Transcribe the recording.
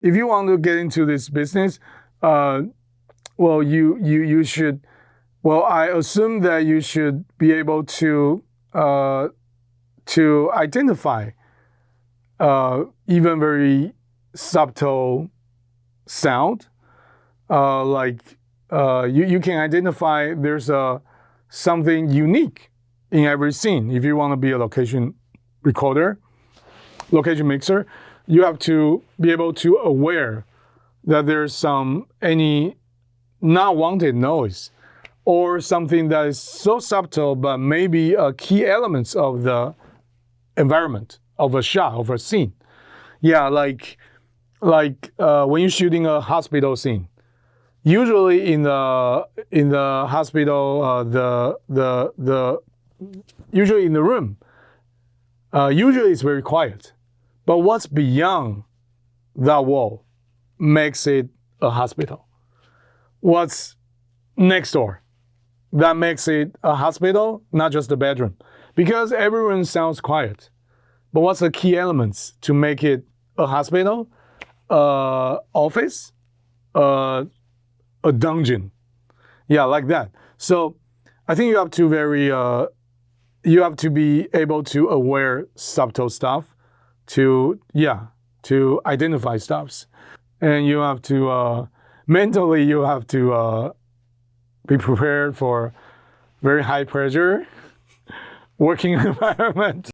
if you want to get into this business, well, you should. Well, I assume that you should be able to identify even very subtle sound, you can identify there's something unique in every scene. If you want to be a location recorder, location mixer, you have to be able to aware that there's any not wanted noise or something that is so subtle but maybe a key elements of the environment of a shot, of a scene. Yeah, like when you're shooting a hospital scene, usually in the hospital, usually in the room, usually it's very quiet. But what's beyond that wall makes it a hospital. What's next door that makes it a hospital, not just a bedroom? Because everyone sounds quiet. But what's the key elements to make it a hospital, office, a dungeon? Yeah, like that. So I think you have to be able to aware subtle stuff, to identify stuffs. And you have to, mentally, you have to be prepared for very high pressure working environment.